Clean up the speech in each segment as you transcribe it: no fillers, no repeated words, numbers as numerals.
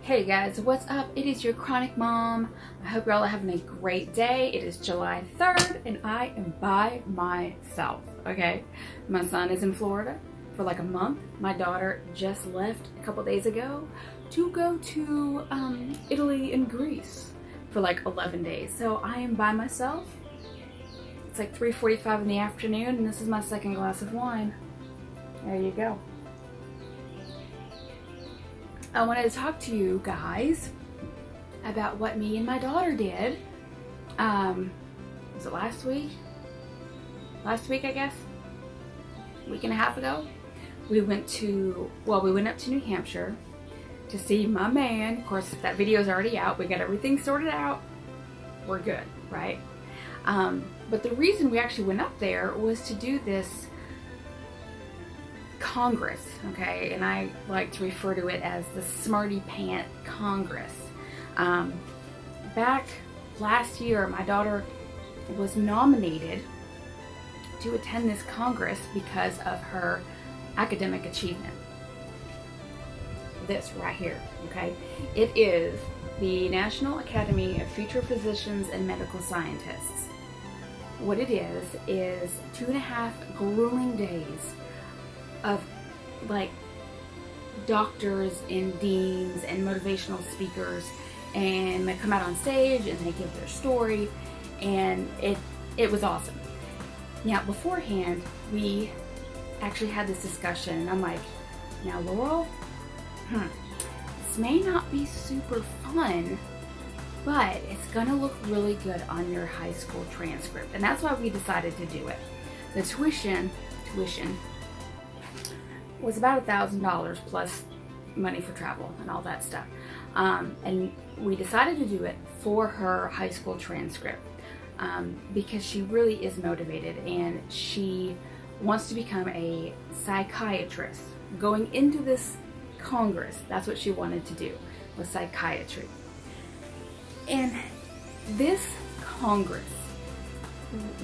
Hey guys, what's up? It is your chronic mom. I hope you're all having a great day. It is July 3rd and I am by myself, okay? My son is in Florida for like a month. My daughter just left a couple days ago to go to Italy and Greece for like 11 days. So I am by myself. It's like 3:45 in the afternoon and this is my second glass of wine. There you go. I wanted to talk to you guys about what me and my daughter did. Was it last week? Last week, I guess? A week and a half ago? We went up to New Hampshire to see my man. Of course, that video is already out. We got everything sorted out. We're good, right? But the reason we actually went up there was to do this Congress, okay, and I like to refer to it as the Smarty Pant Congress. Back last year, my daughter was nominated to attend this Congress because of her academic achievement. This right here, okay? It is the National Academy of Future Physicians and Medical Scientists. What it is 2.5 grueling days of like doctors and deans and motivational speakers, and they come out on stage and they give their story, and it was awesome. Now beforehand we actually had this discussion and I'm like, now Laurel, this may not be super fun, but it's gonna look really good on your high school transcript, and that's why we decided to do it. The tuition was about $1,000 plus money for travel and all that stuff. And we decided to do it for her high school transcript because she really is motivated and she wants to become a psychiatrist. Going into this Congress, that's what she wanted to do, was psychiatry. And this Congress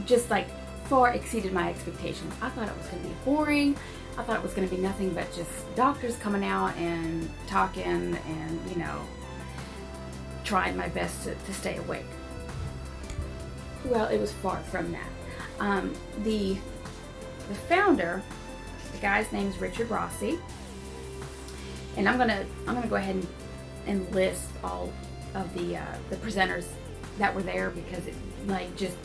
just like far exceeded my expectations. I thought it was going to be boring. I thought it was going to be nothing but just doctors coming out and talking and, you know, trying my best to stay awake. Well, it was far from that. The founder, the guy's name is Richard Rossi, and I'm gonna go ahead and list all of the presenters that were there because it like just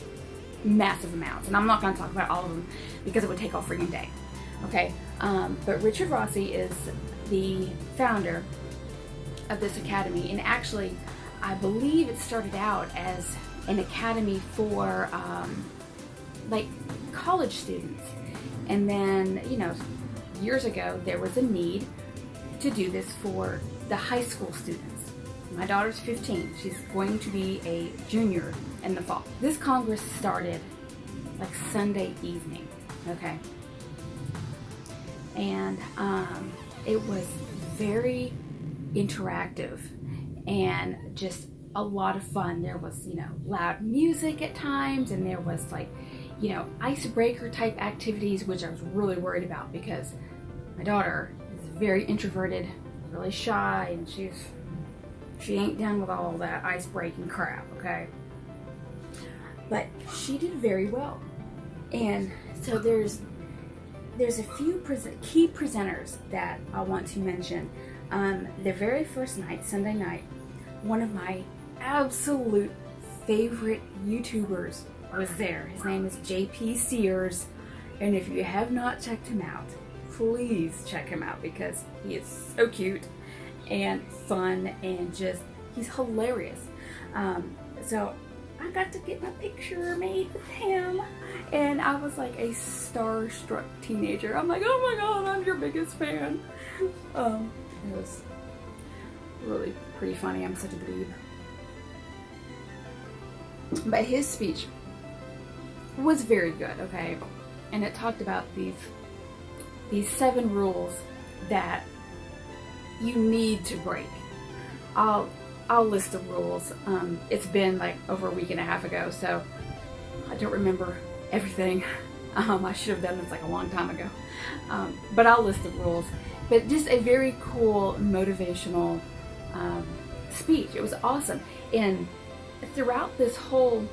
massive amounts, and I'm not going to talk about all of them because it would take all freaking day. Okay, but Richard Rossi is the founder of this academy, and actually I believe it started out as an academy for like college students, and then, you know, years ago there was a need to do this for the high school students. My daughter's 15. She's going to be a junior in the fall. This Congress started like Sunday evening, okay? And it was very interactive and just a lot of fun. There was, you know, loud music at times, and there was like, you know, icebreaker type activities, which I was really worried about because my daughter is very introverted, really shy, and she ain't down with all that ice-breaking crap, okay? But she did very well. And so there's a few key presenters that I want to mention. The very first night, Sunday night, one of my absolute favorite YouTubers was there. His name is JP Sears, and if you have not checked him out, please check him out because he is so cute and fun and just, he's hilarious. So I got to get my picture made with him, and I was like a starstruck teenager. I'm like, oh my god, I'm your biggest fan. It was really pretty funny. I'm such a dweeb. But his speech was very good, okay? And it talked about these 7 rules that you need to break. I'll list the rules. It's been like over a week and a half ago, so I don't remember everything. I should have done this like a long time ago. But I'll list the rules. But just a very cool motivational speech. It was awesome. And throughout this whole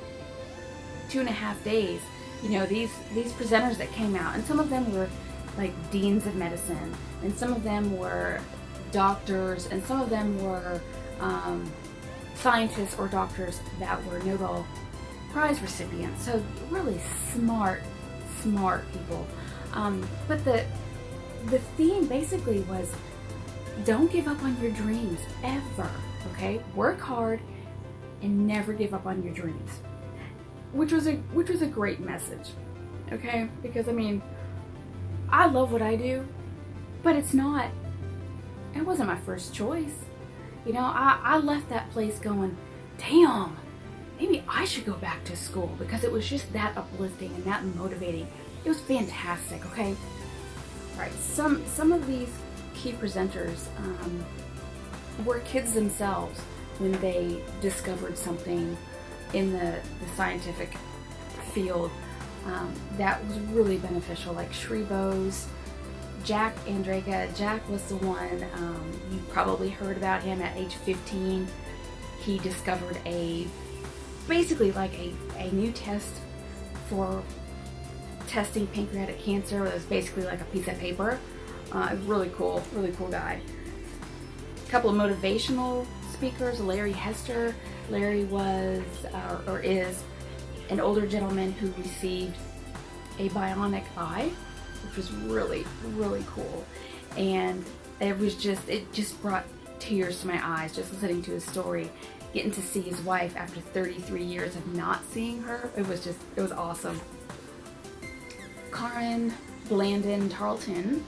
2.5 days, you know, these presenters that came out, and some of them were like deans of medicine, and some of them were doctors, and some of them were scientists or doctors that were Nobel Prize recipients. So really smart people. But the theme basically was, don't give up on your dreams ever. Okay, work hard and never give up on your dreams. Which was a great message. Okay, because I mean, I love what I do, but it wasn't my first choice. You know, I left that place going, damn, maybe I should go back to school, because it was just that uplifting and that motivating. It was fantastic, okay? All right, some of these key presenters were kids themselves when they discovered something in the scientific field that was really beneficial, like Sri Bose, Jack Andraka. Jack was the one, you probably heard about him at age 15. He discovered basically like a new test for testing pancreatic cancer. It was basically like a piece of paper. Really cool guy. A couple of motivational speakers, Larry Hester. Larry was, or is, an older gentleman who received a bionic eye, which was really cool. And it just brought tears to my eyes just listening to his story, getting to see his wife after 33 years of not seeing her. It was awesome. Karen Blandon Tarleton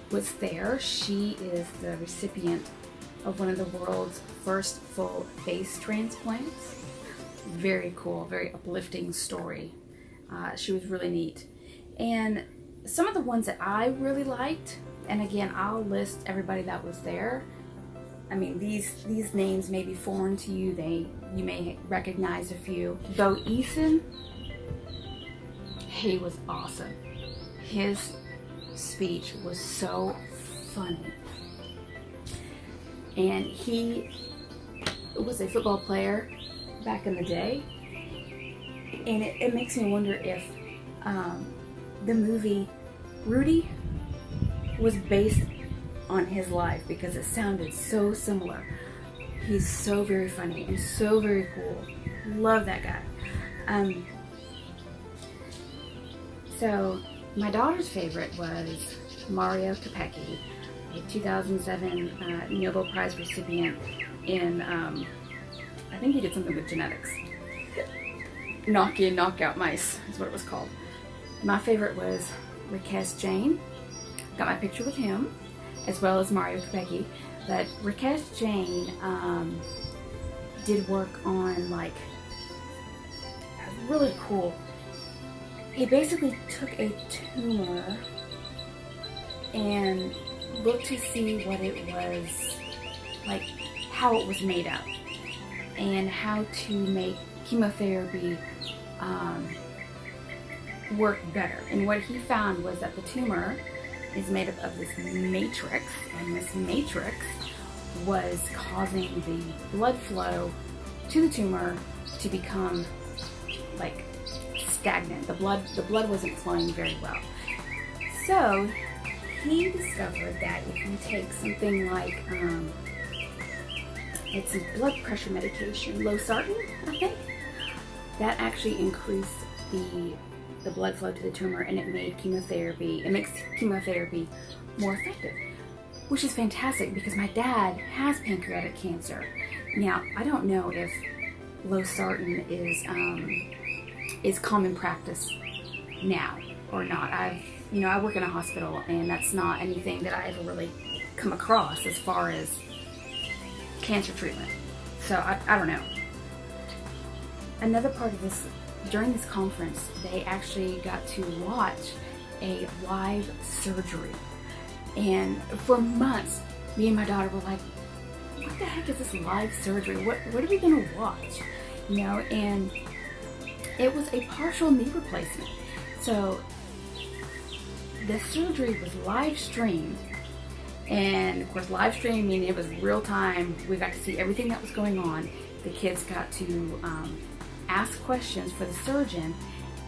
was there. She is the recipient of one of the world's first full face transplants. Very cool, very uplifting story. She was really neat. And some of the ones that I really liked, and again, I'll list everybody that was there. I mean, these names may be foreign to you. You may recognize a few. Bo Eason, he was awesome. His speech was so funny. And he was a football player back in the day. And it makes me wonder if the movie Rudy was based on his life, because it sounded so similar. He's so very funny and so very cool. Love that guy. So my daughter's favorite was Mario Capecchi, a 2007 Nobel Prize recipient in, I think he did something with genetics. Knock-in, knockout mice is what it was called. My favorite was Rakesh Jain. Got my picture with him, as well as Mario Capecchi. But Rakesh Jain did work on, like, really cool. He basically took a tumor and looked to see what it was, like how it was made up, and how to make chemotherapy work better. And what he found was that the tumor is made up of this matrix, and this matrix was causing the blood flow to the tumor to become like stagnant. The blood wasn't flowing very well. So he discovered that if you take something like it's a blood pressure medication, losartan, I think, that actually increased the blood flow to the tumor, and it makes chemotherapy more effective, which is fantastic because my dad has pancreatic cancer. Now, I don't know if losartan is common practice now or not. I work in a hospital, and that's not anything that I ever really come across as far as cancer treatment. So I don't know. Another part of this, during this conference, they actually got to watch a live surgery. And for months, me and my daughter were like, what the heck is this live surgery? What are we gonna watch? You know, and it was a partial knee replacement. So the surgery was live streamed, And of course, live streaming, it was real time. We got to see everything that was going on. The kids got to ask questions for the surgeon,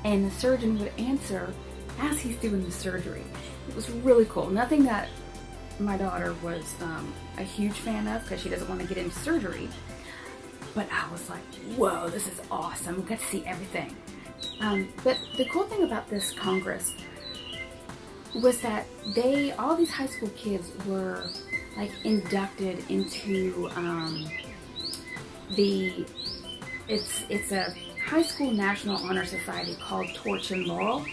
and the surgeon would answer as he's doing the surgery. It was really cool. Nothing that my daughter was a huge fan of, because she doesn't want to get into surgery. But I was like, whoa, this is awesome. We got to see everything. But the cool thing about this Congress was that all these high school kids were like inducted into it's a high school national honor society called Torch and Laurel.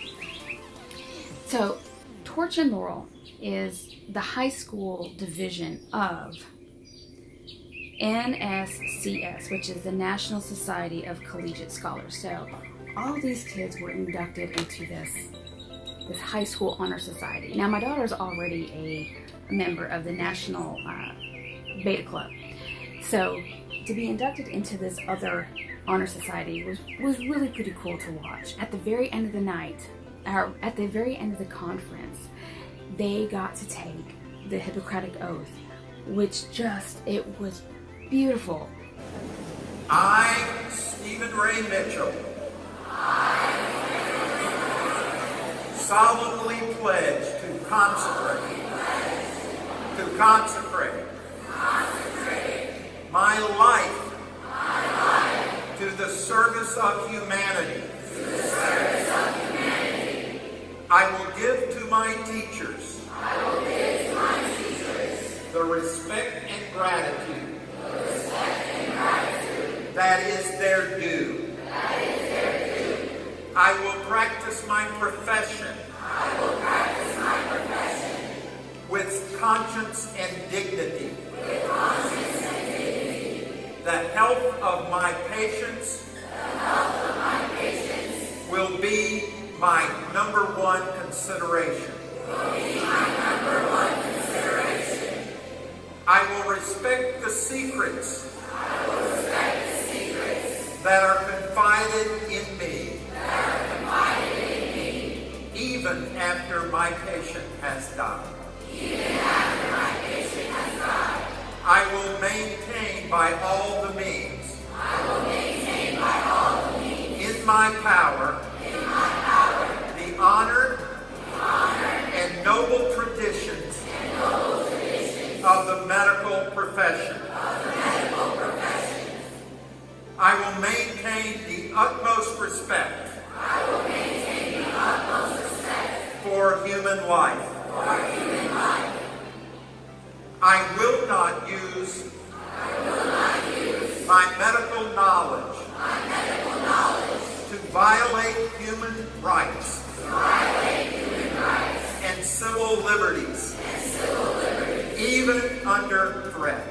So Torch and Laurel is the high school division of NSCS, which is the National Society of Collegiate Scholars. So all these kids were inducted into this high school honor society. Now my daughter's already a member of the National Beta Club. So to be inducted into this other honor society was really pretty cool to watch. At the very end of the night, or at the very end of the conference, they got to take the Hippocratic Oath, which it was beautiful. I, Stephen Ray Mitchell, solemnly pledge to consecrate my life to the service of humanity. I will give to my teachers the respect and gratitude that is their due. I will practice my profession with conscience and dignity. The health of my patients will be my number one consideration. I will respect the secrets that are confided in me, even after my patient has died. I will maintain by all the means in my power the honored and noble traditions of the medical profession. I will maintain the utmost respect for human life. I will not use my medical knowledge to violate human rights and civil liberties, even under threat.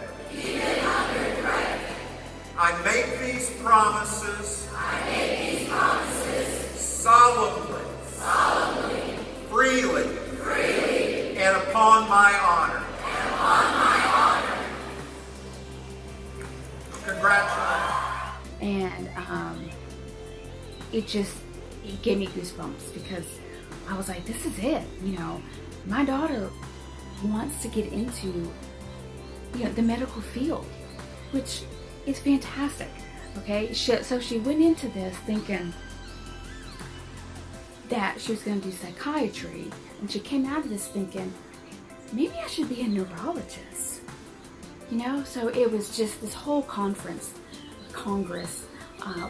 I make these promises solemnly, freely, and upon my honor. Congratulations. And it gave me goosebumps, because I was like, this is it. My daughter wants to get into the medical field, which is fantastic. Okay, so she went into this thinking that she was going to do psychiatry, and she came out of this thinking, maybe I should be a neurologist. So it was just this whole congress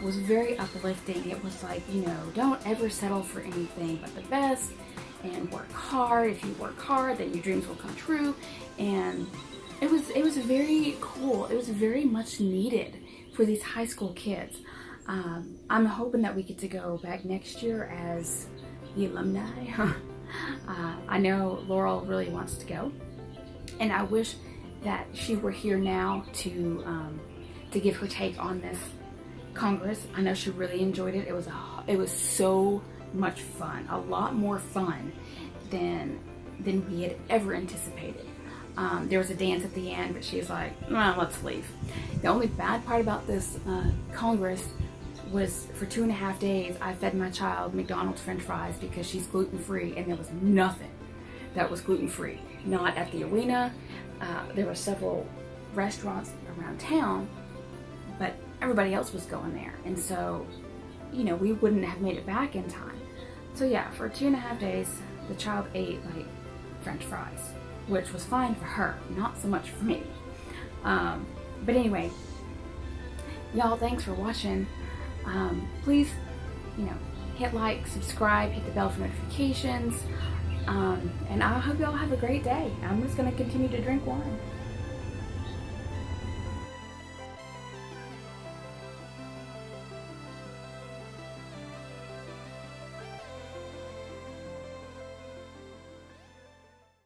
was very uplifting. It was like, don't ever settle for anything but the best, and work hard. If you work hard, then your dreams will come true. And it was very cool. It was very much needed for these high school kids. I'm hoping that we get to go back next year as the alumni. I know Laurel really wants to go, and I wish that she were here now to give her take on this Congress. I know she really enjoyed it. It was so much fun, a lot more fun than we had ever anticipated. There was a dance at the end, but she was like, well, let's leave. The only bad part about this Congress was, for 2.5 days, I fed my child McDonald's French fries because she's gluten-free, and there was nothing that was gluten-free. not at the arena. There were several restaurants around town, but everybody else was going there. And so, you know, we wouldn't have made it back in time. So yeah, for 2.5 days, the child ate like French fries, which was fine for her, not so much for me. But anyway, y'all, thanks for watching. Please, you know, hit like, subscribe, hit the bell for notifications. And I hope y'all have a great day. I'm just going to continue to drink wine.